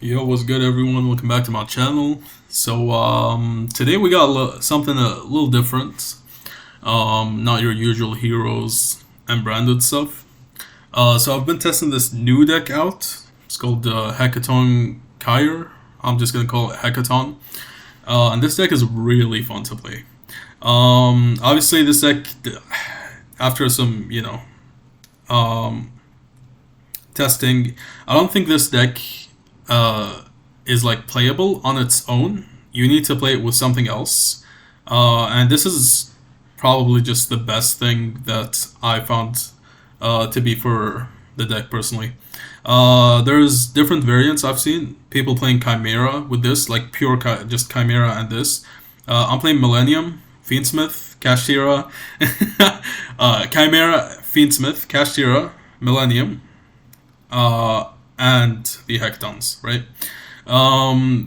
Yo, what's good, everyone? Welcome back to my channel. Today we got something a little different. Not your usual heroes and branded stuff. So I've been testing this new deck out. It's called Hecatoncheire. I'm just gonna call it Hecaton. And this deck is really fun to play. Obviously, this deck, after some, testing, I don't think this deck is like playable on its own. You need to play it with something else, and this is probably just the best thing that I found to be for the deck personally. There's different variants I've seen. People playing Chimera with this, like pure just Chimera and this. I'm playing Millennium, Fiendsmith, Kashtira, Chimera, Fiendsmith, Kashtira, Millennium, and the Hectons, right?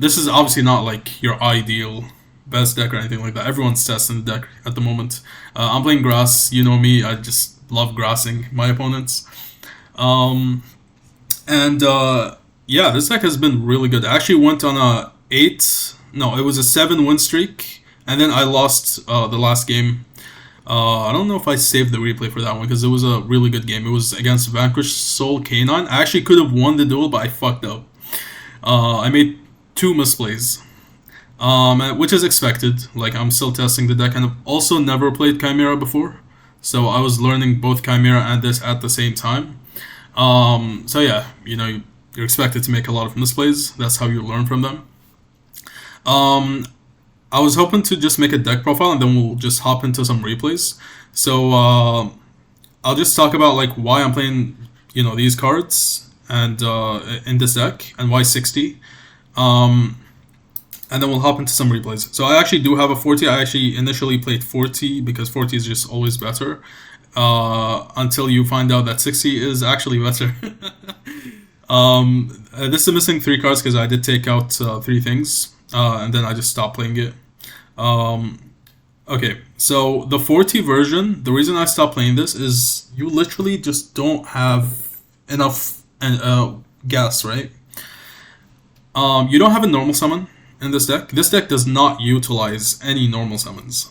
This is obviously not like your ideal best deck or anything like that. Everyone's testing the deck at the moment. I'm playing grass. You know me. I just love grassing my opponents. Um, and yeah, this deck has been really good. I actually went on a eight. No, it was a 7 win streak, and then I lost the last game. I don't know if I saved the replay for that one because it was a really good game. It was against Vanquished Soul Canine. I actually could have won the duel, but I fucked up. I made 2 misplays, which is expected. Like, I'm still testing the deck, and I've also never played Chimera before, so I was learning both Chimera and this at the same time. So yeah, you're expected to make a lot of misplays. That's how you learn from them. Um, I was hoping to just make a deck profile and then we'll just hop into some replays. So I'll just talk about like why I'm playing, these cards and in this deck and why 60. Um, and then we'll hop into some replays. So I actually do have a 40. I actually initially played 40 because 40 is just always better. Until you find out that 60 is actually better. This is missing 3 cards because I did take out 3 things, and then I just stopped playing it. Um, okay, so the 40 version, the reason I stopped playing this is you literally just don't have enough gas, right? You don't have a normal summon in this deck. This deck does not utilize any normal summons,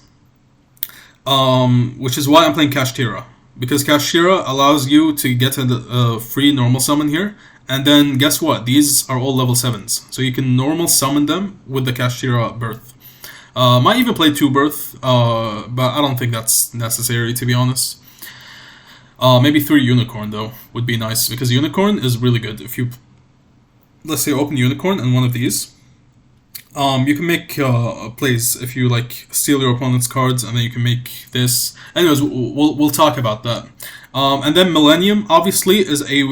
which is why I'm playing Kashtira. Because Kashtira allows you to get a free normal summon here, and then guess what? These are all level 7s, so you can normal summon them with the Kashtira birth. Might even play 2 birth, but I don't think that's necessary, to be honest. Maybe 3 unicorn though would be nice because unicorn is really good. If you, let's say, open unicorn and one of these, you can make plays if you like steal your opponent's cards, and then you can make this. Anyways, we'll talk about that. And then Millennium obviously is a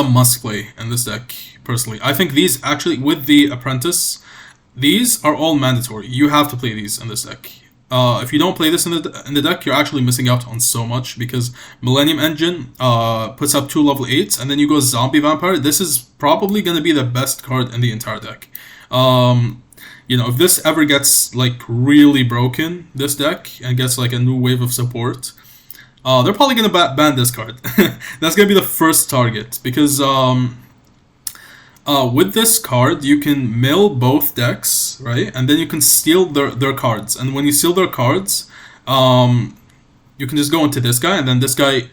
must play in this deck. Personally, I think these actually with the apprentice, these are all mandatory. You have to play these in this deck. If you don't play this in the deck, you're actually missing out on so much because Millennium Engine puts up 2 level 8s, and then you go Zombie Vampire. This is probably going to be the best card in the entire deck. If this ever gets like really broken, this deck, and gets like a new wave of support, they're probably going to ban this card. That's going to be the first target because with this card, you can mill both decks, right? And then you can steal their cards. And when you steal their cards, you can just go into this guy, and then this guy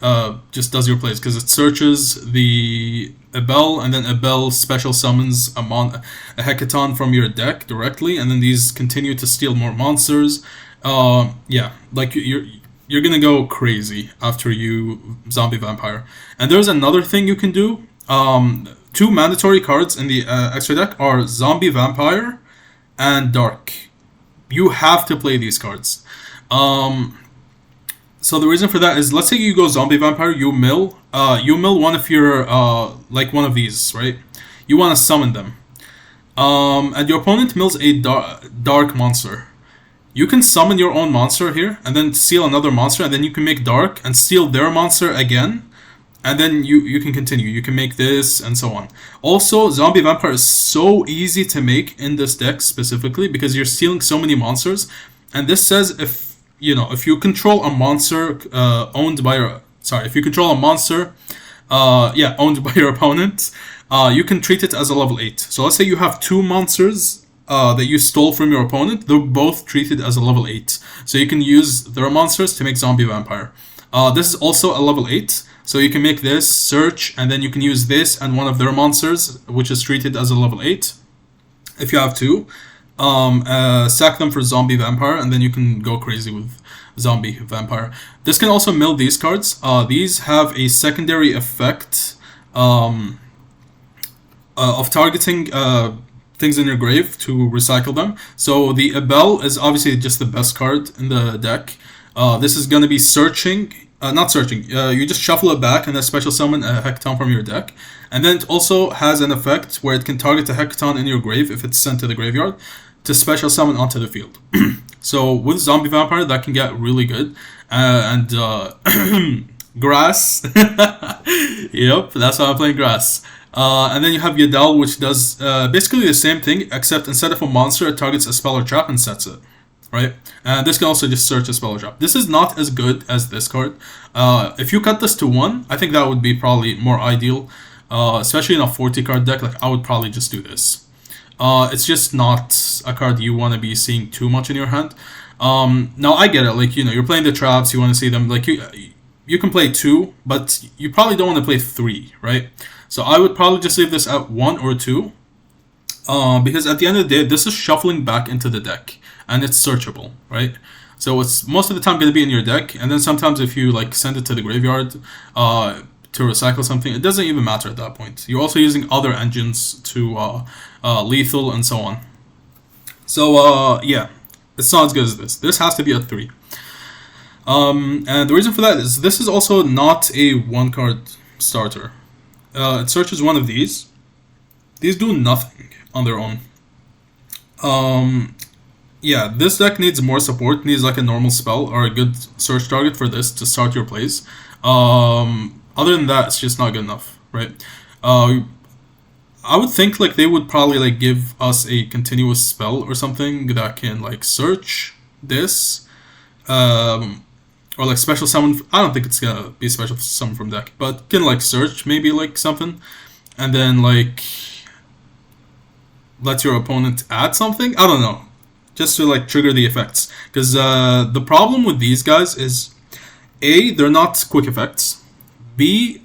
just does your plays because it searches the Abel, and then Abel special summons a Hecaton from your deck directly, and then these continue to steal more monsters. Yeah, like you're gonna go crazy after you Zombie Vampire. And there's another thing you can do. 2 mandatory cards in the extra deck are Zombie Vampire and Dark. You have to play these cards. So the reason for that is, let's say you go Zombie Vampire, you mill one of your like one of these, right? You want to summon them, and your opponent mills a dark monster. You can summon your own monster here, and then steal another monster, and then you can make Dark and steal their monster again. And then you can continue. You can make this and so on. Also, Zombie Vampire is so easy to make in this deck specifically because you're stealing so many monsters. And this says if you control a monster if you control a monster owned by your opponent, you can treat it as a level 8. So let's say you have 2 monsters that you stole from your opponent. They're both treated as a level 8. So you can use their monsters to make zombie vampire. This is also a level 8. So you can make this, search, and then you can use this and one of their monsters, which is treated as a level 8. If you have 2, sack them for zombie vampire, and then you can go crazy with zombie vampire. This can also mill these cards. These have a secondary effect of targeting things in your grave to recycle them. So the Abel is obviously just the best card in the deck. This is going to be searching. Not searching, you just shuffle it back and then special summon a Hecaton from your deck. And then it also has an effect where it can target a Hecaton in your grave if it's sent to the graveyard to special summon onto the field. So with Zombie Vampire, that can get really good. And Grass. Yep, that's why I'm playing Grass. And then you have Yadel, which does basically the same thing, except instead of a monster, it targets a spell or trap and sets it. Right? And this can also just search a spell or trap. This is not as good as this card. If you cut this to 1, I think that would be probably more ideal. Especially in a 40 card deck, like I would probably just do this. It's just not a card you want to be seeing too much in your hand. Now I get it, like, you know, you're playing the traps, you want to see them, like, you can play 2, but you probably don't want to play 3, right? So I would probably just leave this at 1 or 2. Because at the end of the day, this is shuffling back into the deck. And it's searchable, right? So it's most of the time going to be in your deck, and then sometimes if you like send it to the graveyard to recycle something, it doesn't even matter at that point. You're also using other engines to lethal and so on. So yeah, it's not as good as this. This has to be a 3. And the reason for that is this is also not a 1-card starter. It searches one of these. These do nothing on their own. Yeah, this deck needs more support, needs like a normal spell or a good search target for this to start your plays. Other than that, it's just not good enough, right? I would think like they would probably like give us a continuous spell or something that can like search this, or like special summon. I don't think it's gonna be special summon from deck, but can like search maybe like something, and then like let your opponent add something. I don't know. Just to like trigger the effects, because the problem with these guys is A, they're not quick effects. B,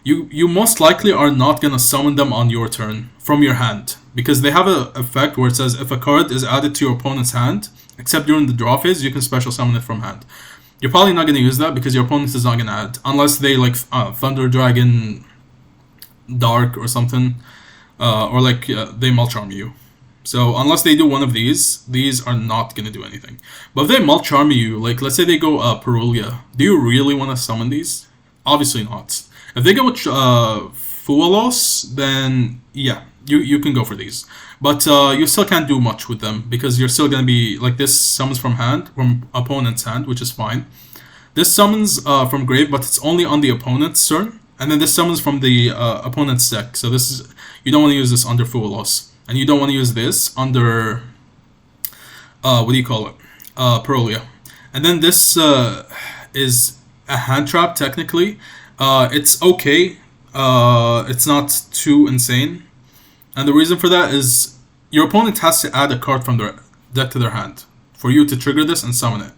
you most likely are not gonna summon them on your turn from your hand, because they have an effect where it says if a card is added to your opponent's hand, except during the draw phase, you can special summon it from hand. You're probably not gonna use that because your opponent is not gonna add, unless they like Thunder Dragon, Dark or something, or like they Mulcharm you. So unless they do one of these are not going to do anything. But if they Mulcharm you, like let's say they go Perulia, do you really want to summon these? Obviously not. If they go with Fualos, then yeah, you can go for these. But you still can't do much with them, because you're still going to be, like this summons from hand, from opponent's hand, which is fine. This summons from grave, but it's only on the opponent's turn. And then this summons from the opponent's deck. So this is, you don't want to use this under Fualos. And you don't want to use this under, what do you call it, Perulia. And then this is a hand trap, technically. It's okay. It's not too insane. And the reason for that is your opponent has to add a card from their deck to their hand for you to trigger this and summon it.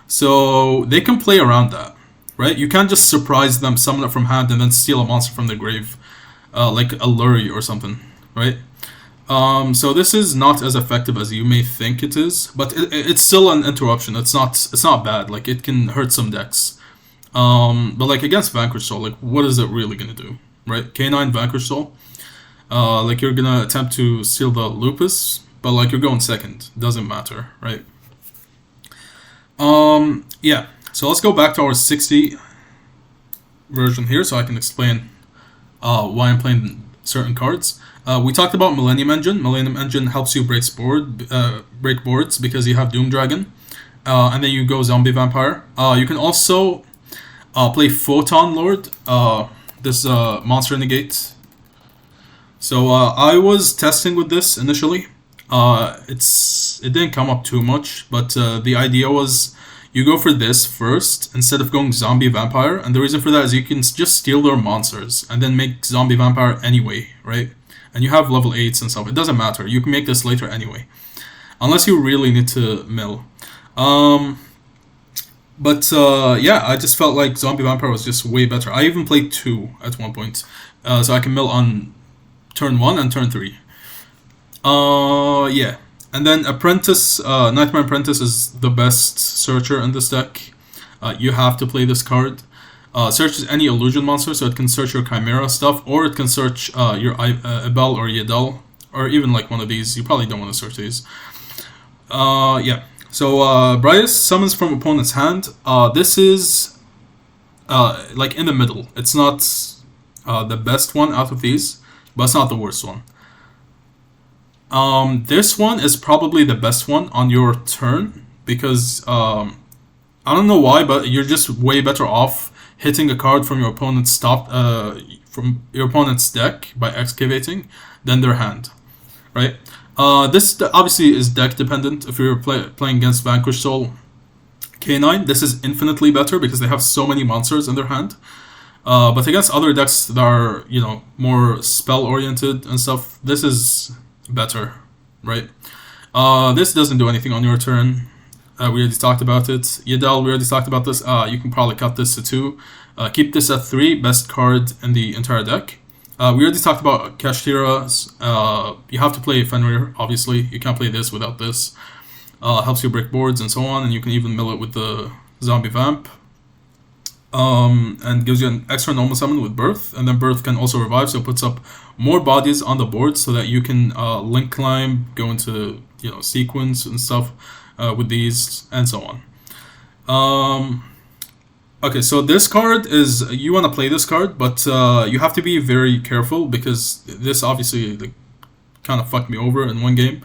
So they can play around that, right? You can't just surprise them, summon it from hand, and then steal a monster from the grave, like a Lurie or something, right? So this is not as effective as you may think it is, but it's still an interruption. It's not bad. Like it can hurt some decks. But like against Vanquish Soul, like what is it really gonna do, right? K9 Vanquish Soul. Like you're gonna attempt to steal the Lupus, but like you're going second. Doesn't matter, right? Yeah. So let's go back to our 60 version here, so I can explain why I'm playing certain cards. We talked about Millennium Engine. Millennium Engine helps you break boards because you have Doom Dragon. And then you go Zombie Vampire. You can also play Photon Lord. This monster negate. So I was testing with this initially. It didn't come up too much, but the idea was you go for this first instead of going zombie vampire. And the reason for that is you can just steal their monsters and then make zombie vampire anyway, right? And you have level 8s and stuff. It doesn't matter. You can make this later anyway, unless you really need to mill. Yeah, I just felt like zombie vampire was just way better. I even played 2 at one point, so I can mill on turn 1 and turn 3. Yeah. And then Apprentice, Nightmare Apprentice is the best searcher in this deck. You have to play this card. Searches any illusion monster, so it can search your Chimera stuff, or it can search your Ibel or Yadel, or even like one of these. You probably don't want to search these. Yeah. So brightest summons from opponent's hand. This is like in the middle. It's not the best one out of these, but it's not the worst one. This one is probably the best one on your turn because I don't know why, but you're just way better off hitting a card from your opponent's deck by excavating than their hand, right? This obviously is deck dependent. If you're playing against Vanquish Soul K9, this is infinitely better because they have so many monsters in their hand. But against other decks that are, you know, more spell oriented and stuff, this is better, right? This doesn't do anything on your turn. We already talked about it. Yadel, we already talked about this. You can probably cut this to 2. Keep this at 3, best card in the entire deck. We already talked about Kashtira's. You have to play Fenrir, obviously. You can't play this without this. Helps you break boards and so on, and you can even mill it with the Zombie Vamp. And gives you an extra normal summon with Birth, and then Birth can also revive, so it puts up more bodies on the board so that you can link climb, go into, you know, sequence and stuff with these, and so on. Okay, so this card is, you want to play this card, but you have to be very careful because this obviously like, kind of fucked me over in one game.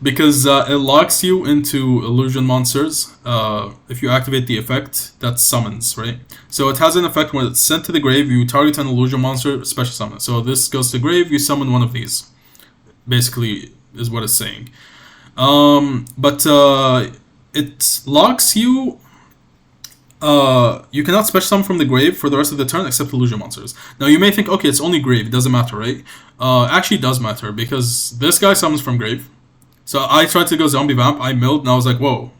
Because it locks you into illusion monsters if you activate the effect that summons, right? So it has an effect when it's sent to the grave, you target an illusion monster, special summon. So this goes to grave, you summon one of these. Basically is what it's saying. It locks you. You cannot special summon from the grave for the rest of the turn except illusion monsters. Now you may think, okay, it's only grave, it doesn't matter, right? Actually it does matter because this guy summons from grave. So I tried to go zombie vamp, I milled, and I was like, whoa,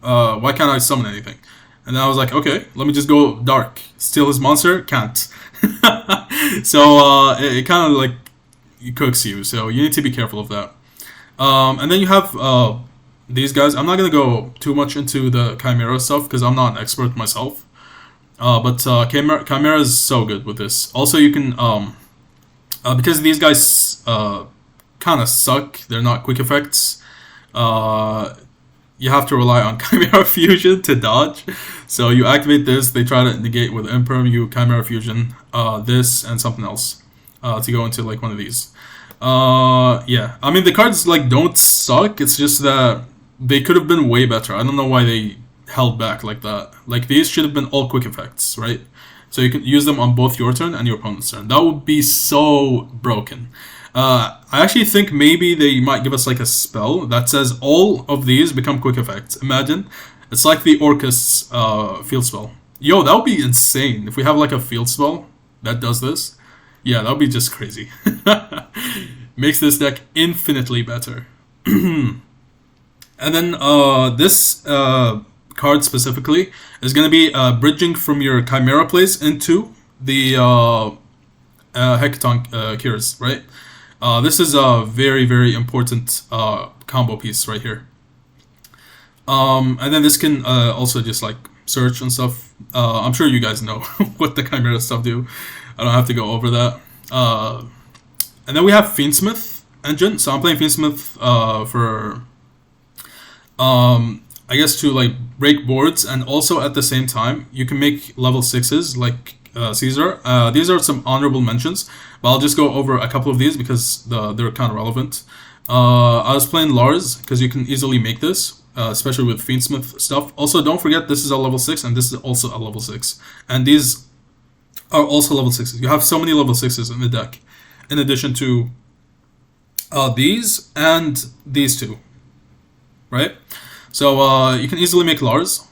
why can't I summon anything? And then I was like, okay, let me just go dark. Steal his monster? Can't. So it kind of like it cooks you, so you need to be careful of that. And then you have these guys. I'm not going to go too much into the Chimera stuff because I'm not an expert myself. But Chimera is so good with this. Also, you can, because these guys kind of suck, they're not quick effects, you have to rely on Chimera Fusion to dodge. So you activate this, they try to negate with Imperm, you Chimera Fusion this and something else to go into like one of these. Yeah, I mean the cards like don't suck, it's just that they could have been way better. I don't know why they held back like that. Like these should have been all quick effects, right? So you can use them on both your turn and your opponent's turn. That would be so broken. I actually think maybe they might give us like a spell that says all of these become quick effects. Imagine. It's like the Orcus field spell. Yo, that would be insane. If we have like a field spell that does this. Yeah, that would be just crazy. Makes this deck infinitely better. And then this card specifically is going to be bridging from your Chimera plays into the Hecatroncheires, right? This is a very, very important combo piece right here. And then this can also just like search and stuff. I'm sure you guys know what the Chimera stuff do. I don't have to go over that. And then we have Fiendsmith engine. So I'm playing Fiendsmith for, I guess to like break boards, and also at the same time you can make level 6s like Caesar. These are some honorable mentions, but I'll just go over a couple of these because they're kind of relevant. I was playing Lars because you can easily make this, especially with Fiendsmith stuff. Also, don't forget this is a level 6 and this is also a level 6, and these are also level 6s. You have so many level 6s in the deck, in addition to these and these two, right? So you can easily make Lars.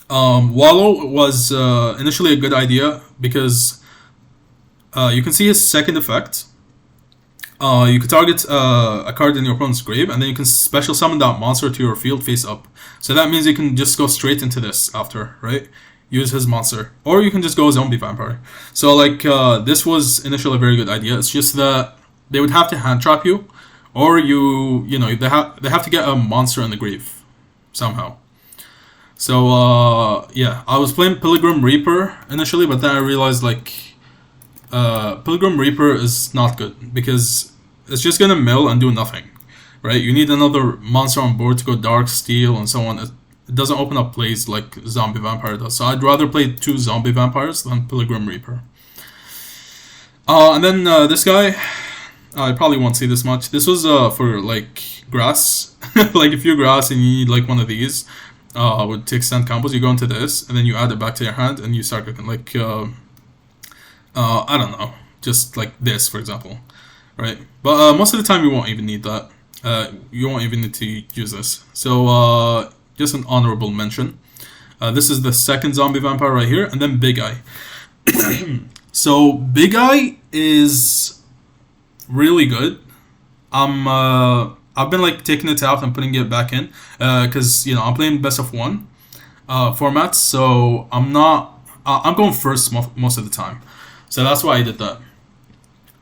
Wallow was initially a good idea because you can see his second effect. You can target a card in your opponent's grave, and then you can special summon that monster to your field face up. So that means you can just go straight into this after, right? Use his monster. Or you can just go zombie vampire. So like, this was initially a very good idea. It's just that they would have to hand trap you, or you know, they have to get a monster in the grave somehow. So yeah, I was playing Pilgrim Reaper initially, but then I realized like Pilgrim Reaper is not good because it's just gonna mill and do nothing, right? You need another monster on board to go Dark Steel and so on. It doesn't open up plays like Zombie Vampire does. So I'd rather play 2 Zombie Vampires than Pilgrim Reaper. And then this guy, I probably won't see this much. This was for like grass, like if you're grass and you need like one of these with to extend combos, you go into this and then you add it back to your hand and you start cooking like I don't know, just like this for example, right? But most of the time you won't even need that. You won't even need to use this. So just an honorable mention. This is the second zombie vampire right here, and then Big Eye. So Big Eye is really good. I've been like taking it out and putting it back in because you know I'm playing best of 1 formats, so I'm going first most of the time. So that's why I did that.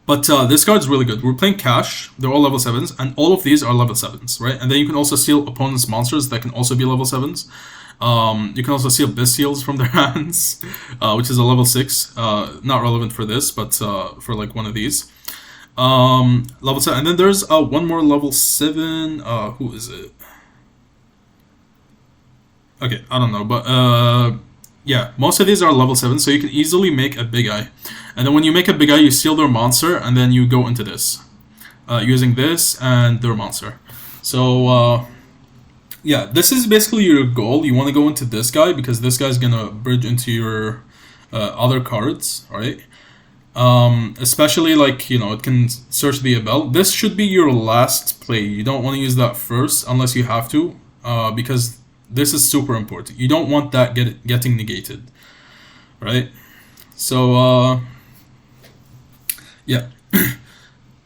But this card's really good. We're playing Cash. They're all level 7s, and all of these are level 7s, right? And then you can also steal opponents' monsters that can also be level 7s. You can also steal Bestials from their hands, which is a level 6. Not relevant for this, but for like one of these. Level 7. And then there's one more level 7. Who is it? Okay, I don't know, but yeah, most of these are level 7, so you can easily make a Big Eye. And then when you make a Big Eye, you steal their monster, and then you go into this. Using this and their monster. So, yeah, this is basically your goal. You want to go into this guy, because this guy's gonna bridge into your other cards, right? Especially, like, you know, it can search the Abel. This should be your last play. You don't want to use that first, unless you have to, because this is super important. You don't want that getting negated, right? So, yeah.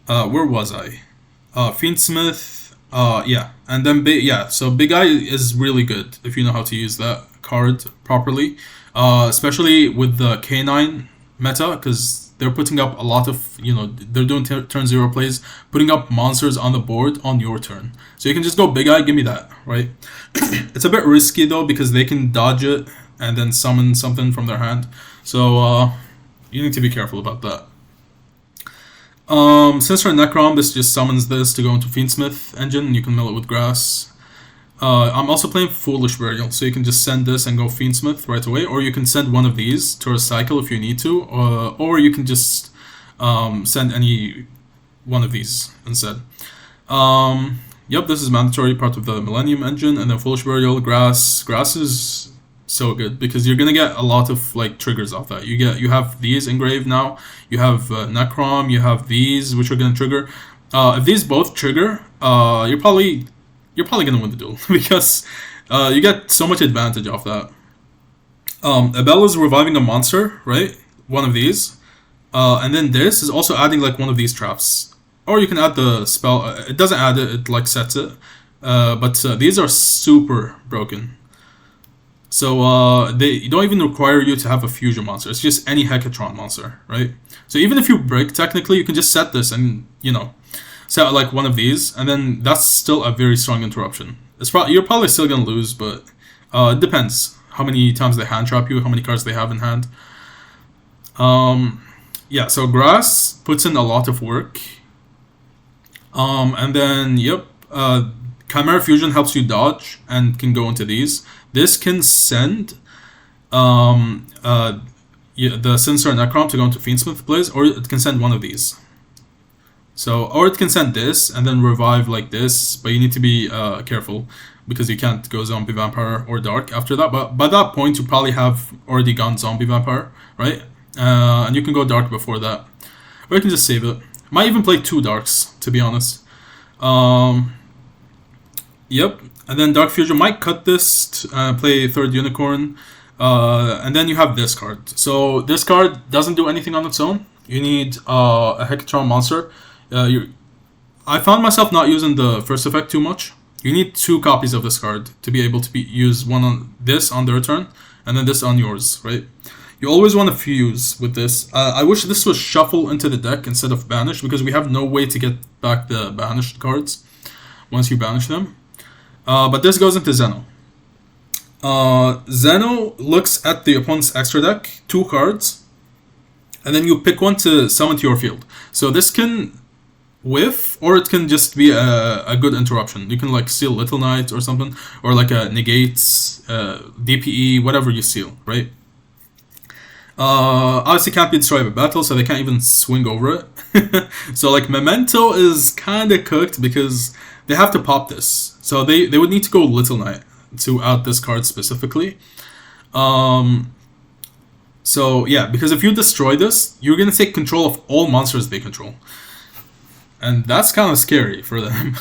Where was I? Fiendsmith, yeah. And then, so Big Eye is really good if you know how to use that card properly. Especially with the K9 meta, because they're putting up a lot of, you know, they're doing turn 0 plays, putting up monsters on the board on your turn. So you can just go Big Eye, give me that, right? It's a bit risky though, because they can dodge it and then summon something from their hand. So you need to be careful about that. Since our Necrom, this just summons this to go into Fiendsmith engine, and you can mill it with grass. I'm also playing Foolish Burial, so you can just send this and go Fiendsmith right away, or you can send one of these to recycle if you need to, or you can just send any one of these instead. Yep, this is mandatory part of the Millennium engine, and then Foolish Burial, Grass. Grass is so good because you're gonna get a lot of like triggers off that. You have these engraved now. You have Necrom. You have these which are gonna trigger. If these both trigger, you're probably gonna win the duel because you get so much advantage off that. Abel is reviving a monster, right? One of these, and then this is also adding like one of these traps, or you can add the spell. It doesn't add it; it like sets it. But these are super broken. So they don't even require you to have a fusion monster. It's just any Hecatron monster, right? So even if you break, technically you can just set this and, you know, set like one of these, and then that's still a very strong interruption. You're probably still gonna lose, but it depends how many times they hand trap you, how many cards they have in hand. Yeah, so Grass puts in a lot of work. And then, yep, Chimera Fusion helps you dodge and can go into these. This can send the Sinister Necrom to go into Fiendsmith Blaze, or it can send one of these. So, or it can send this and then revive like this, but you need to be careful because you can't go Zombie Vampire or Dark after that. But by that point, you probably have already gone Zombie Vampire, right? And you can go Dark before that, or you can just save it. Might even play 2 Darks, to be honest. Yep. And then Dark Fusion might cut this, play third Unicorn. And then you have this card. So this card doesn't do anything on its own. You need a Hecatron monster. I found myself not using the first effect too much. You need 2 copies of this card to be able to use one on this on their turn, and then this on yours, right? You always want to fuse with this. I wish this was shuffle into the deck instead of banish, because we have no way to get back the banished cards once you banish them. But this goes into Zeno. Zeno looks at the opponent's extra deck, 2 cards, and then you pick one to summon to your field. So this can whiff, or it can just be a good interruption. You can like seal Little Knight or something, or like a negates, DPE, whatever you seal, right? Obviously can't be destroyed by battle, so they can't even swing over it. So like Memento is kind of cooked because they have to pop this. So they would need to go Little Knight to add this card specifically. So yeah, because if you destroy this, you're gonna take control of all monsters they control. And that's kind of scary for them.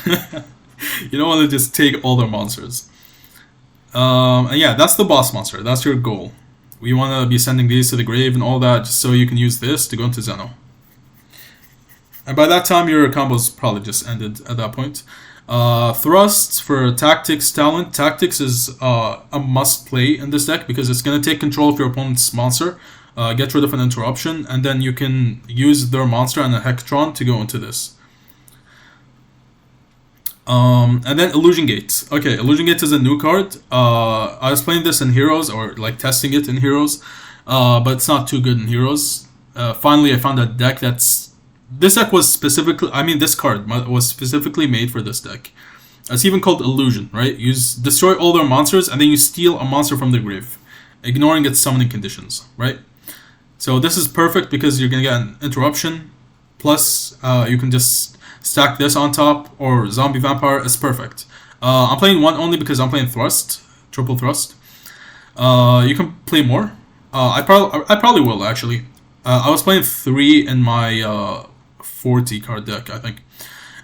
You don't want to just take all their monsters. And yeah, that's the boss monster. That's your goal. We want to be sending these to the grave and all that, just so you can use this to go into Zeno. And by that time, your combo's probably just ended at that point. Thrust for Tactics talent. Tactics is a must play in this deck because it's going to take control of your opponent's monster, get rid of an interruption, and then you can use their monster and a Hecatron to go into this. And then Illusion Gate. Okay, Illusion Gate is a new card. I was playing this in Heroes, or like testing it in Heroes, but it's not too good in Heroes. Finally, I found a deck that's... This deck was specifically... I mean, this card was specifically made for this deck. It's even called Illusion, right? You destroy all their monsters, and then you steal a monster from the grave, ignoring its summoning conditions, right? So this is perfect because you're going to get an interruption, plus you can just... stack this on top, or Zombie Vampire is perfect. I'm playing one only because I'm playing Thrust, triple Thrust. You can play more. I probably will actually. I was playing 3 in my 40 card deck, I think.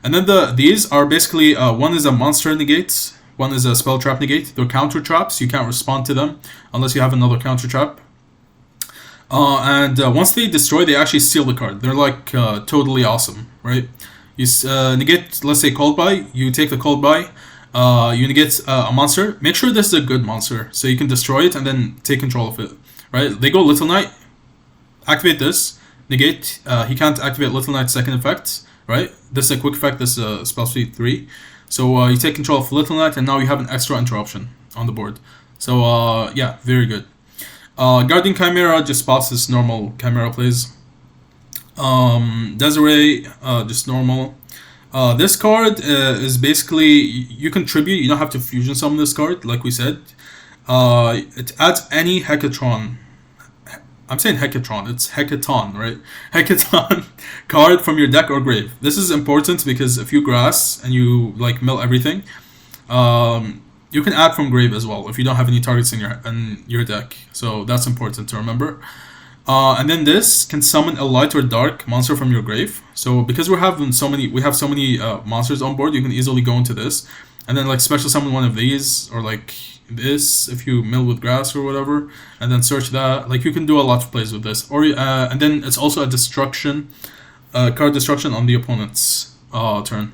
And then these are basically one is a monster negate, one is a spell trap negate. They're counter traps. You can't respond to them unless you have another counter trap. And once they destroy, they actually steal the card. They're like totally awesome, right? You negate, let's say, Cold Buy. You take the Cold Buy. You negate a monster. Make sure this is a good monster, so you can destroy it and then take control of it. Right? They go Little Knight. Activate this. Negate. He can't activate Little Knight's second effect. Right? This is a quick effect. This is a spell speed 3. So you take control of Little Knight, and now you have an extra interruption on the board. So yeah, very good. Guardian Chimera just pops this normal Chimera plays. Desiree, just normal. This card is basically, you contribute, you don't have to fusion summon this card, like we said. It adds any Hecatron. I'm saying Hecatron, it's Hecaton, right? Hecaton card from your deck or grave. This is important because if you grass and you like mill everything, you can add from grave as well if you don't have any targets in your deck. So that's important to remember. And then this can summon a light or dark monster from your grave. So because we have so many monsters on board, you can easily go into this, and then like special summon one of these, or like this if you mill with grass or whatever, and then search that. Like you can do a lot of plays with this. Or and then it's also a destruction, card destruction on the opponent's turn.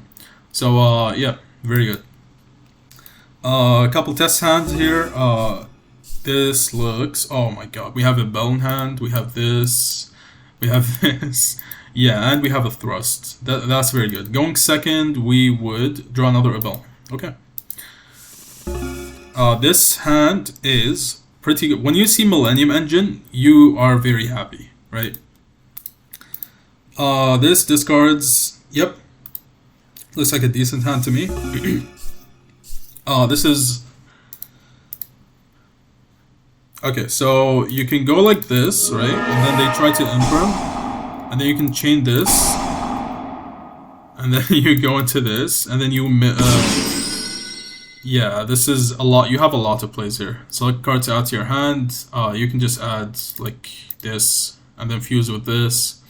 So yeah, very good. A couple test hands here. This looks... Oh my god. We have a bell in hand. We have this. We have this. Yeah, and we have a thrust. That's very good. Going second, we would draw another bell. Okay. This hand is pretty good. When you see Millennium Engine, you are very happy, right? This discards... Yep. Looks like a decent hand to me. This is... Okay, so you can go like this, right? And then they try to imperm. And then you can chain this. And then you go into this. And then you... yeah, this is a lot. You have a lot of plays here. Select cards out to your hand. You can just add like this. And then fuse with this.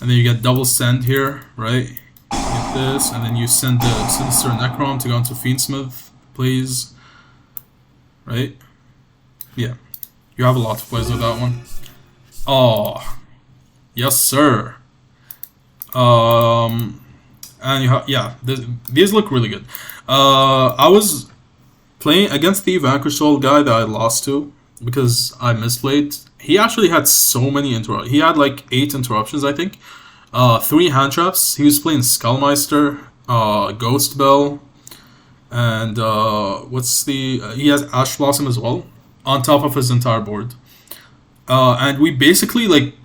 And then you get double send here, right? You get this. And then you send the Sinister Necrom to go into Fiendsmith. plays, right? Yeah, you have a lot of plays with that one. Oh, yes, sir. And you have, yeah, these look really good. I was playing against the Vanquish Soul guy that I lost to because I misplayed. He actually had so many interruptions. He had like 8 interruptions, I think. 3 hand traps. He was playing Skullmeister, Ghost Bell, and what's the? He has Ash Blossom as well on top of his entire board. And we basically like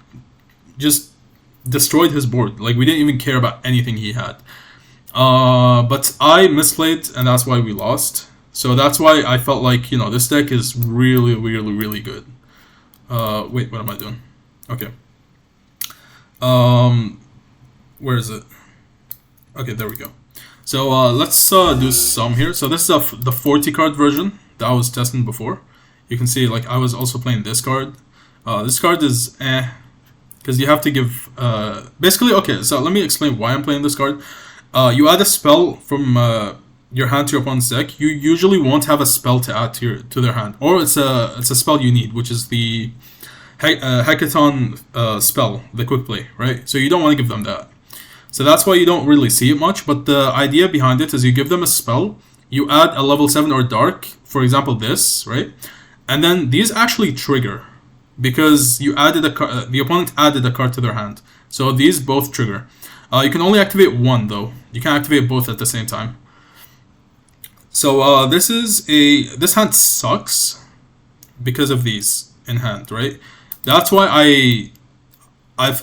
just destroyed his board. Like we didn't even care about anything he had. But I misplayed, and that's why we lost. So that's why I felt like, you know, this deck is really, really, really good. Wait, what am I doing? Okay. Where is it? Okay, there we go. So let's do some here. So this is the 40 card version that I was testing before. You can see like I was also playing this card. This card is because you have to give basically. Okay, so let me explain why I'm playing this card. You add a spell from your hand to your opponent's deck. You usually won't have a spell to add to their hand, or it's a spell you need, which is the Hecaton spell, the quick play, right? So you don't want to give them that. So that's why you don't really see it much. But the idea behind it is you give them a spell, you add a level 7 or dark, for example this, right? And then these actually trigger because you added the opponent added a card to their hand. So these both trigger. You can only activate one though. You can activate both at the same time. So this hand sucks because of these in hand, right? That's why I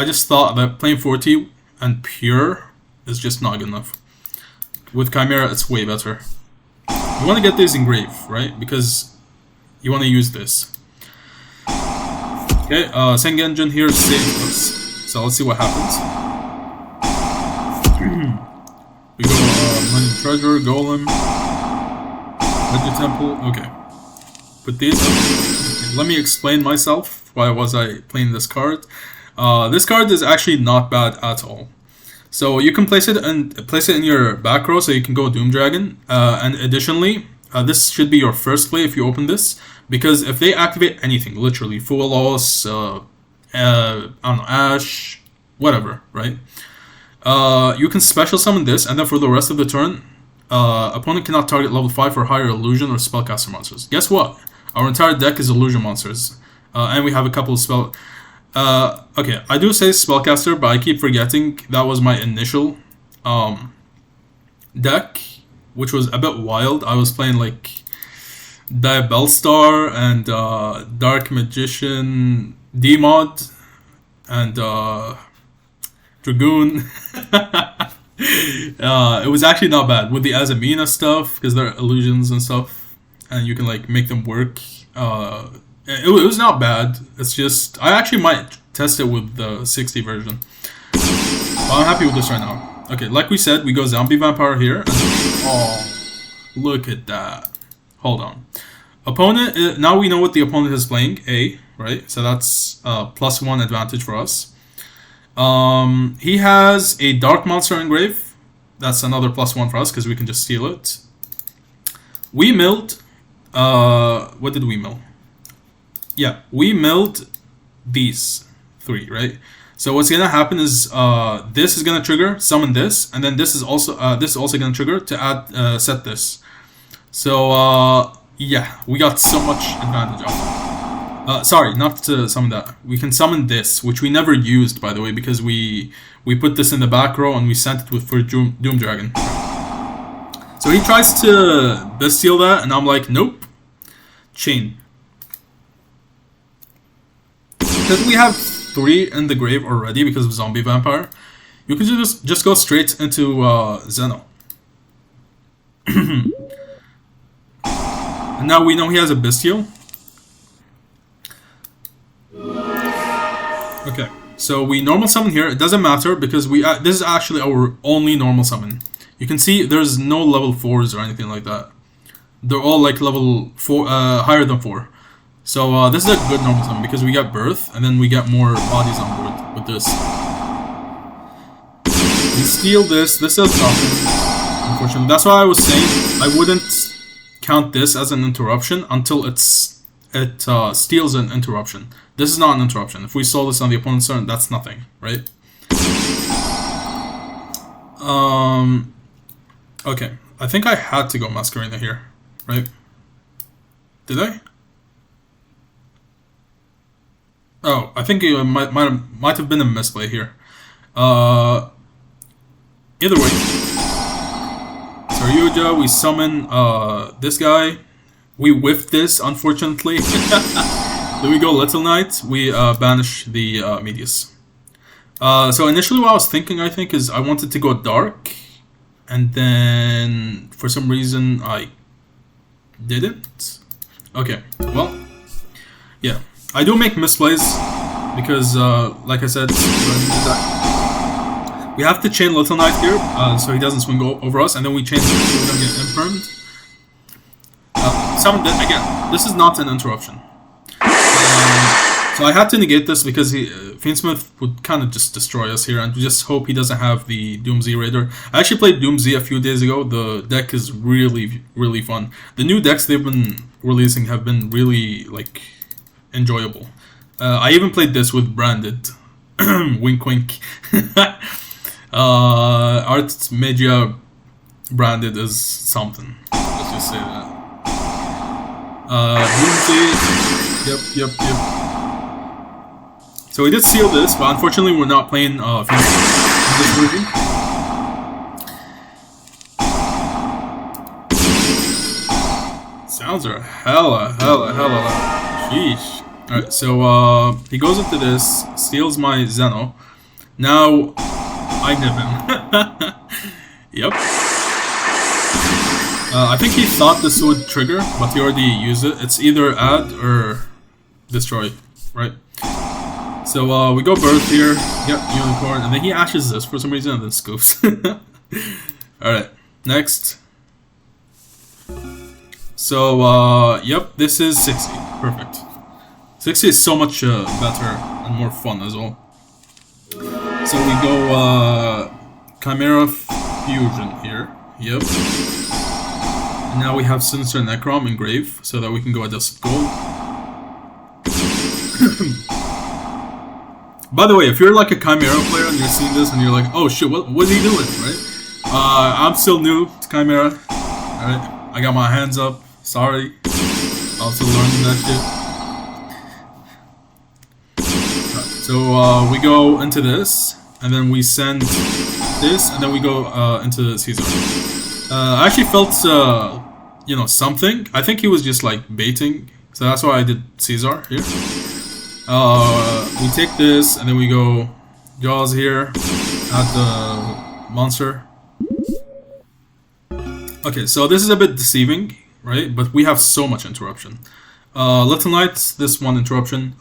just thought that playing 40 and Pure is just not good enough. With Chimera, it's way better. You want to get this engrave, right? Because you want to use this. Okay, Sengenjin here saves us. So let's see what happens. We go Money Treasure, Golem, Legend Temple. Okay. Put these. Okay, let me explain myself. Why was I playing this card? This card is actually not bad at all. So you can place it in your back row, so you can go Doom Dragon. And additionally, this should be your first play if you open this, because if they activate anything, literally Full Loss, I don't know, Ash, whatever, right? You can special summon this, and then for the rest of the turn, opponent cannot target level 5 or higher illusion or spellcaster monsters. Guess what? Our entire deck is illusion monsters, and we have a couple of spell. Okay, I do say spellcaster, but I keep forgetting that was my initial deck, which was a bit wild. I was playing like Diabellstar and Dark Magician, D-Mod, and Dragoon. It was actually not bad with the Azamina stuff because they're illusions and stuff, and you can like make them work. It was not bad. It's just I actually might test it with the 60 version. But I'm happy with this right now. Okay, like we said, we go Zombie Vampire here. And oh, look at that. Hold on. Opponent. Now we know what the opponent is playing. A, right? So that's +1 advantage for us. He has a Dark Monster Engrave. That's another +1 for us because we can just steal it. We milled. What did we mill? Yeah, we milled these 3, right? So what's gonna happen is this is gonna trigger, summon this, and then this is also gonna trigger to add set this. So yeah, we got so much advantage off it. Sorry, not to summon that. We can summon this, which we never used, by the way, because we put this in the back row and we sent it for Doom Dragon. So he tries to bestial that, and I'm like, nope. Chain. Because we have 3 in the grave already because of Zombie Vampire, you can just go straight into Zeno. And now we know he has a Bestial. Okay, so we normal summon here. It doesn't matter because this is actually our only normal summon. You can see there's no level 4s or anything like that. They're all like level 4, higher than 4. So this is a good normal summon because we get Birth, and then we get more bodies on board with this. We steal this. This does nothing. unfortunately. That's why I was saying I wouldn't count this as an interruption until it steals an interruption. This is not an interruption. If we saw this on the opponent's turn, that's nothing, right? Okay. I think I had to go Masquerena here, right? Did I? Oh, I think it might have been a misplay here. Either way, so yugioh, we summon this guy. We whiffed this, unfortunately. Then we go Little Knight. We banish the Medius. So initially, what I was thinking, I think, is I wanted to go Dark, and then for some reason I didn't. Okay, well, yeah. I do make misplays because, like I said, we have to chain Little Knight here, so he doesn't swing over us, and then we chain him so we don't get infirmed. Again, this is not an interruption. So I had to negate this because Fiendsmith would kind of just destroy us here, and just hope he doesn't have the Doom Z Raider. I actually played Doom Z a few days ago. The deck is really, really fun. The new decks they've been releasing have been really, like, enjoyable. I even played this with Branded. Wink wink. Art Magia Branded is something. Let's just say that. Yep. So we did seal this, but unfortunately we're not playing this version. Sounds are hella loud. Sheesh. Alright, so he goes into this, steals my Zeno. Now I nib him. Yep. I think he thought this would trigger, but he already used it. It's either add or destroy, right? So we go Birth here, yep, Unicorn, and then he ashes this for some reason and then scoops. Alright, next. So, yep, this is 60. Perfect. 60 is so much better and more fun as well. So we go Chimera Fusion here. Yep. And now we have Sinister Necrom Engrave so that we can go Adjust Gold. By the way, if you're like a Chimera player and you're seeing this and you're like, oh shit, what's he doing, right? I'm still new to Chimera. Alright, I got my hands up. Sorry. I'm still learning that shit. Right, so we go into this, and then we send this, and then we go into Caesar. I actually felt, you know, something. I think he was just like baiting, so that's why I did Caesar here. We take this, and then we go Jaws here at the monster. Okay, so this is a bit deceiving, right? But we have so much interruption. Little Knight, this one interruption.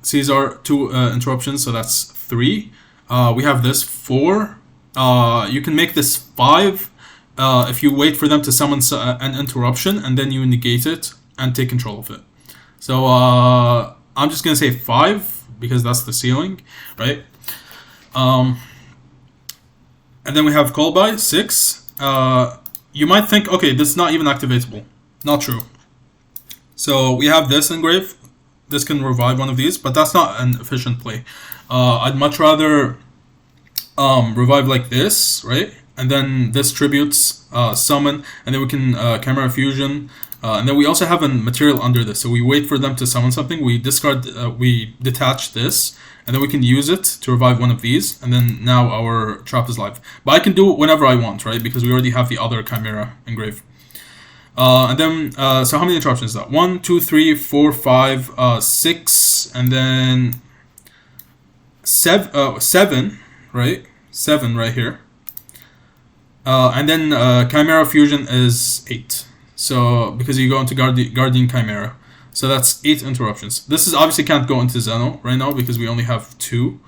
Caesar, 2 interruptions, so that's 3. We have this 4. You can make this 5 if you wait for them to summon an interruption, and then you negate it and take control of it. So I'm just gonna say 5 because that's the ceiling, right? And then we have Call By 6. You might think, okay, this is not even activatable. Not true. So we have this Engrave. This can revive one of these, but that's not an efficient play. I'd much rather revive like this, right? And then this tributes, summon, and then we can Chimera Fusion. And then we also have a material under this, so we wait for them to summon something. We discard, we detach this, and then we can use it to revive one of these. And then now our trap is live. But I can do it whenever I want, right? Because we already have the other Chimera Engrave. And then, so how many interruptions is that? 1, 2, 3, 4, 5, 6, and then 7, right? 7 right here. And then Chimera Fusion is 8. So, because you go into Guardian Chimera. So that's 8 interruptions. This is obviously can't go into Zeno right now because we only have 2.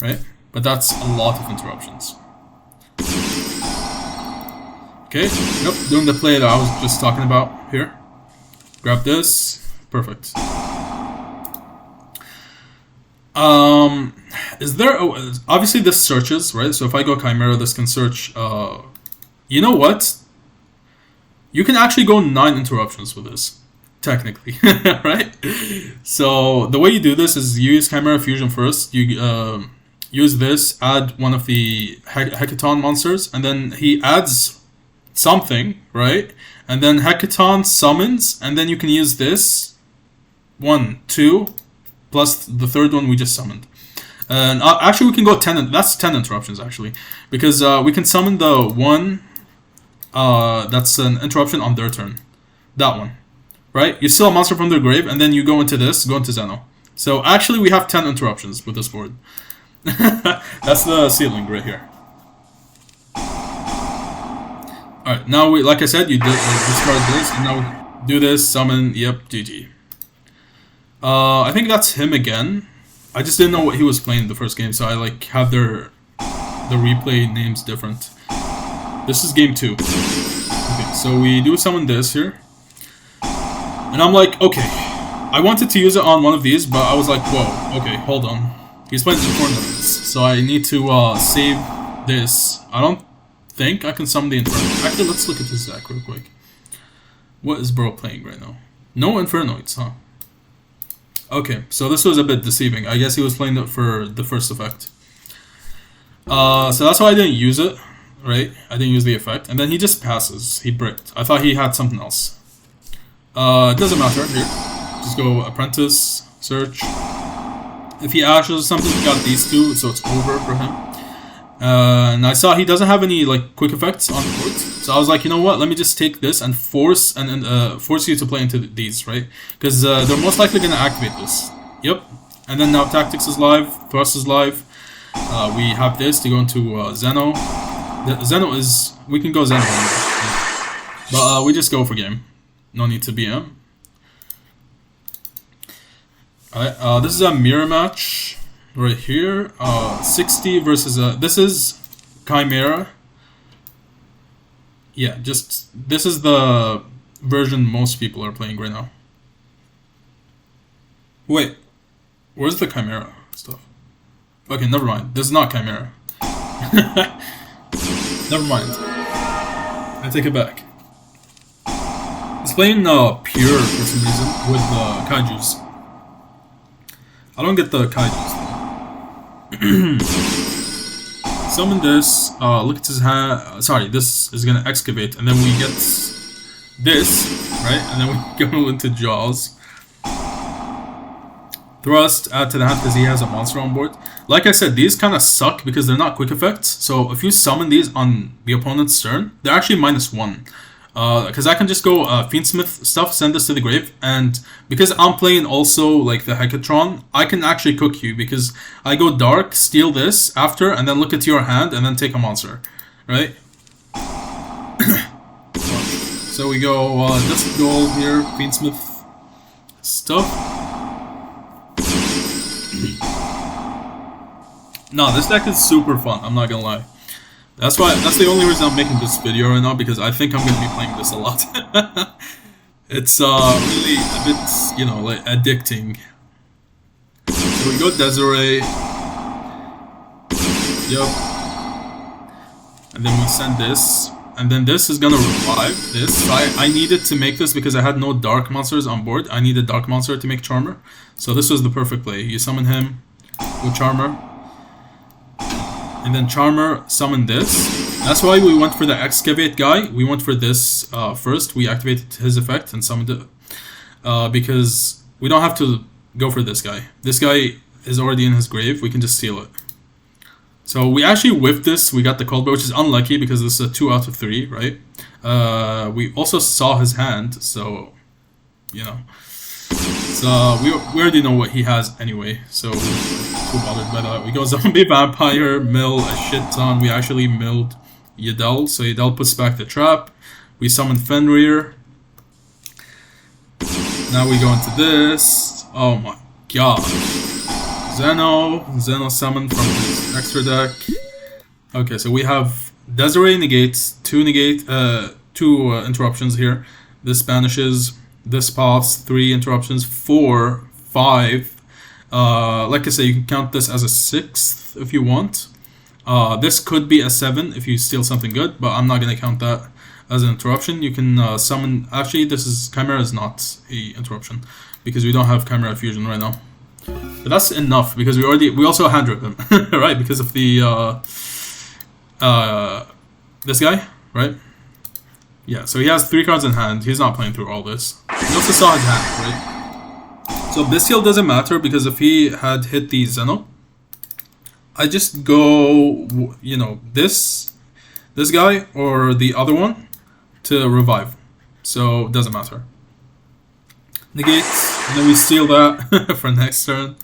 Right? But that's a lot of interruptions. Okay, yep, doing the play that I was just talking about here. Grab this. Perfect. Is there... obviously this searches, right? So if I go Chimera, this can search You know what? You can actually go 9 interruptions with this, technically, right? So the way you do this is you use Chimera Fusion first. You use this, add one of the Hecaton monsters, and then he adds something, right? And then Hecaton summons, and then you can use this 1, 2, plus the third one we just summoned. And actually, we can go 10. That's 10 interruptions actually, because we can summon the one. That's an interruption on their turn. That one, right? You steal a monster from their grave, and then you go into this, go into Zeno. So actually, we have 10 interruptions with this board. That's the ceiling right here. Alright, now we, like I said, you discard this, and now we do this, summon, yep, GG. I think that's him again. I just didn't know what he was playing the first game, so I like have the replay names different. This is game 2. Okay, so we do summon this here. And I'm like, okay. I wanted to use it on one of these, but I was like, whoa, okay, hold on. He's playing the tournaments, so I need to save this. I don't think I can summon the Inferno. Actually, let's look at this deck real quick. What is bro playing right now? No Infernoids, huh? Okay, so this was a bit deceiving. I guess he was playing it for the first effect. So that's why I didn't use it. Right? I didn't use the effect. And then he just passes. He bricked. I thought he had something else. It doesn't matter. Here. Just go Apprentice, search. If he ashes something, he got these two, so it's over for him. And I saw he doesn't have any like quick effects on the board. So I was like, you know what? Let me just take this and force you to play into these, right? Because they're most likely going to activate this. Yep. And then now Tactics is live. Thrust is live. We have this to go into Zeno. Zeno is... We can go Zeno. But we just go for game. No need to BM. Alright, this is a mirror match. Right here. 60 versus... this is Chimera. Yeah, just... This is the version most people are playing right now. Wait. Where's the Chimera stuff? Okay, never mind. This is not Chimera. Never mind. I take it back. He's playing Pure for some reason with Kaijus. I don't get the Kaijus though. Summon this. Look at his hand. Sorry, this is gonna excavate, and then we get this, right? And then we go into Jaws. Thrust, add to the hand because he has a monster on board. Like I said, these kind of suck because they're not quick effects. So if you summon these on the opponent's turn, they're actually -1. Because I can just go Fiendsmith stuff, send this to the grave, and because I'm playing also like the Hecatron, I can actually cook you because I go dark, steal this after, and then look at your hand and then take a monster, right? So we go just gold here, Fiendsmith stuff. No, this deck is super fun, I'm not gonna lie. That's the only reason I'm making this video right now, because I think I'm gonna be playing this a lot. It's really a bit, you know, like addicting. So we go Desiree. Yep. And then we send this. And then this is gonna revive this. I needed to make this because I had no dark monsters on board. I needed dark monster to make Charmer. So this was the perfect play. You summon him with Charmer. And then Charmer summon this. That's why we went for the Excavate guy. We went for this first. We activated his effect and summoned it. Because we don't have to go for this guy. This guy is already in his grave. We can just steal it. So we actually whiffed this. We got the Cold Blow, which is unlucky because this is a 2 out of 3, right? We also saw his hand, so, you know. So we already know what he has anyway, so we're not too bothered by that. We go Zombie Vampire, mill a shit ton. We actually milled Yadel, so Yadel puts back the trap. We summon Fenrir. Now we go into this. Oh my god. Zeno summoned from his extra deck. Okay, so we have Desiree negates, two interruptions here. This banishes, this pops, 3 interruptions, 4, 5. Like I say, you can count this as a 6th if you want. This could be a 7 if you steal something good, but I'm not going to count that as an interruption. You can summon... Actually, this is... Chimera is not a interruption, because we don't have Chimera Fusion right now. But that's enough, because we also hand-rip him, right? Because of the... this guy, right? Yeah, so he has 3 cards in hand. He's not playing through all this. We also saw his hand, right? So Bestial doesn't matter, because if he had hit the Zeno, I just go, you know, this guy or the other one to revive. So it doesn't matter. Negate, and then we steal that for next turn,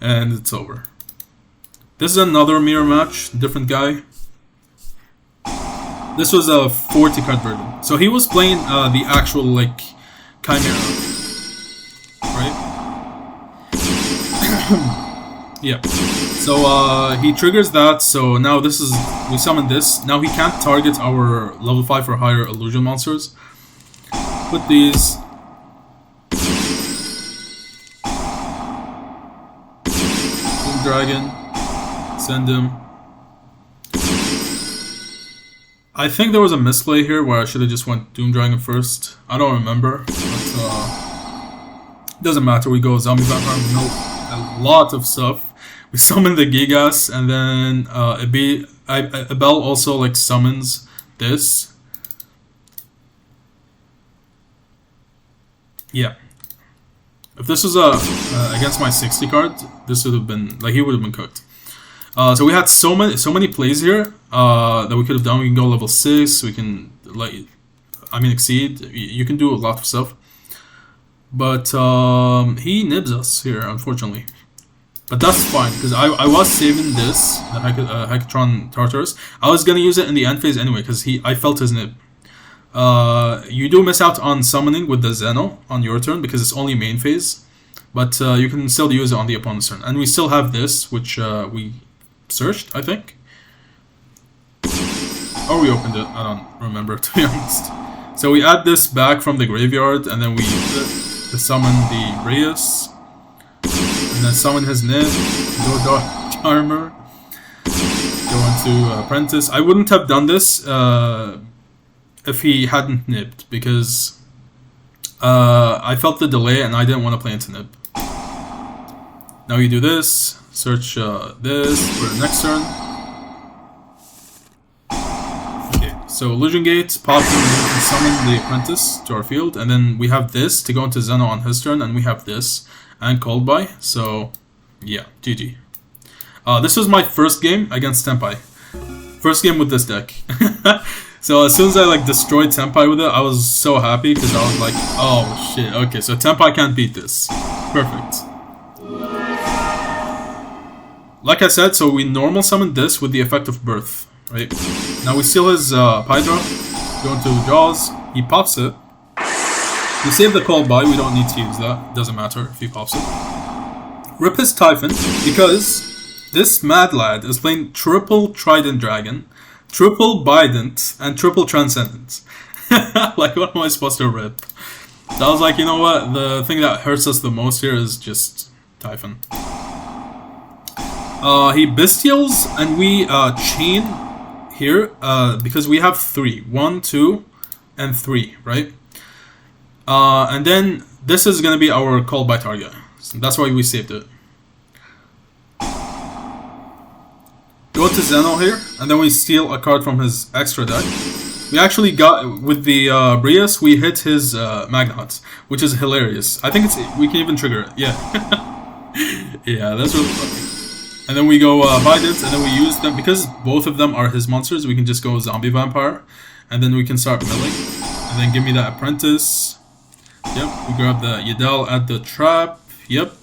and it's over. This is another mirror match, different guy. This was a 40 card version. So he was playing the actual, like, Chimera. Right? Yeah. So he triggers that, so now this is... We summon this. Now he can't target our level 5 or higher illusion monsters. Put these... Doom Dragon. Send him. I think there was a misplay here where I should have just went Doom Dragon first. I don't remember, but doesn't matter. We go Zombie Vampire, we know a lot of stuff. We summon the Gigas, and then Abel also like summons this. Yeah. If this was against my 60 card, this would have been like he would have been cooked. So we had so many plays here that we could have done. We can go level 6. We can exceed. You can do a lot of stuff, but he nibs us here, unfortunately. But that's fine, because I was saving this, the Hecatron Tartarus. I was gonna use it in the end phase anyway, because I felt his nib. You do miss out on summoning with the Zeno on your turn because it's only main phase, but you can still use it on the opponent's turn. And we still have this, which we searched, I think. Or we opened it, I don't remember, to be honest. So we add this back from the graveyard, and then we use it to summon the Reyes. And then summon his nib, go Dark Charmer, go into Apprentice. I wouldn't have done this if he hadn't nibbed, because I felt the delay and I didn't want to play into nib. Now you do this, search this for the next turn. Okay, so Illusion Gate, pop him, and summon the Apprentice to our field, and then we have this to go into Zeno on his turn, and we have this, and Called By, so yeah, GG. This was my first game against Tenpai. First game with this deck. So as soon as I like destroyed Tenpai with it, I was so happy because I was like, oh shit, okay, so Tenpai can't beat this. Perfect. Like I said, so we normal summoned this with the effect of Birth, right? Now we steal his Hydra, go into Jaws, he pops it. We save the Call By, we don't need to use that, doesn't matter if he pops it. Rip his Typhon, because this mad lad is playing triple Trident Dragon, triple Bident, and triple Transcendent. Like, what am I supposed to rip? So I was like, you know what, the thing that hurts us the most here is just Typhon. He Bestials, and we chain here, because we have 3. 1, 2, and 3, right? And then this is gonna be our Call By target. So that's why we saved it. Go to Zeno here, and then we steal a card from his extra deck. We actually got, with the Brias, we hit his Magnahuts, which is hilarious. I think we can even trigger it, yeah. Yeah, that's really funny. And then we go Bident, and then we use them, because both of them are his monsters, we can just go Zombie Vampire, and then we can start milling. And then give me that Apprentice. Yep, we grab the Yadel, add the Trap, yep,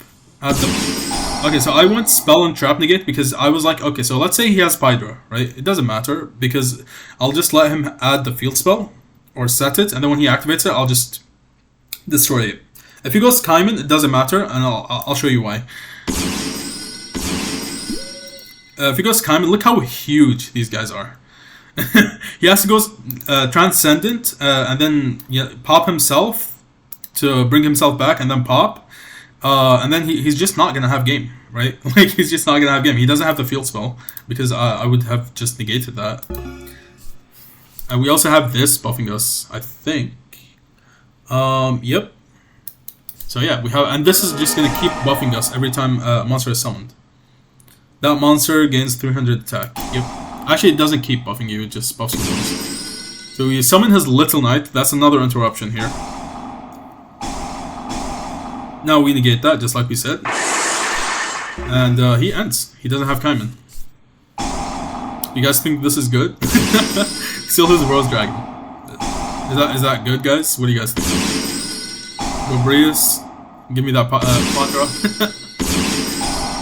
add the... Okay, so I went Spell and Trap Negate because I was like, okay, so let's say he has Hydra, right? It doesn't matter because I'll just let him add the field spell or set it, and then when he activates it, I'll just destroy it. If he goes Kaiman, it doesn't matter, and I'll show you why. If he goes Kaiman, look how huge these guys are. He has to go Transcendent and then pop himself to bring himself back, and then pop. And then he's just not gonna have game, right? Like he's just not gonna have game. He doesn't have the field spell because I would have just negated that. And we also have this buffing us, I think. Yep. So yeah, we have, and this is just gonna keep buffing us every time a monster is summoned. That monster gains 300 attack. Yep. Actually, it doesn't keep buffing you; it just buffs you once. So we summon his Little Knight. That's another interruption here. Now we negate that, just like we said. And he ends. He doesn't have Kaiman. You guys think this is good? Still has Rose Dragon. Is that good, guys? What do you guys think? Gobrius, give me that Quadra.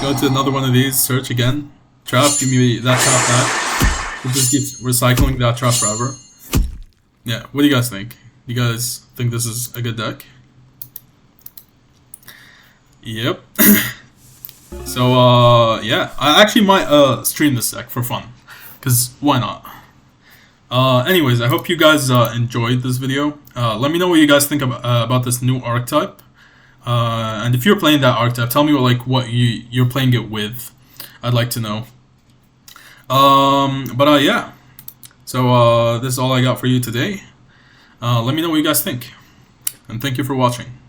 Go to another one of these, search again. Trap, give me that trap back. We'll just keep recycling that trap forever. Yeah, what do you guys think? You guys think this is a good deck? Yep. So, yeah, I actually might stream this deck for fun. Because why not? Anyways, I hope you guys enjoyed this video. Let me know what you guys think about this new archetype. And if you're playing that archetype, tell me what you're playing it with. I'd like to know. Yeah. So this is all I got for you today. Let me know what you guys think. And thank you for watching.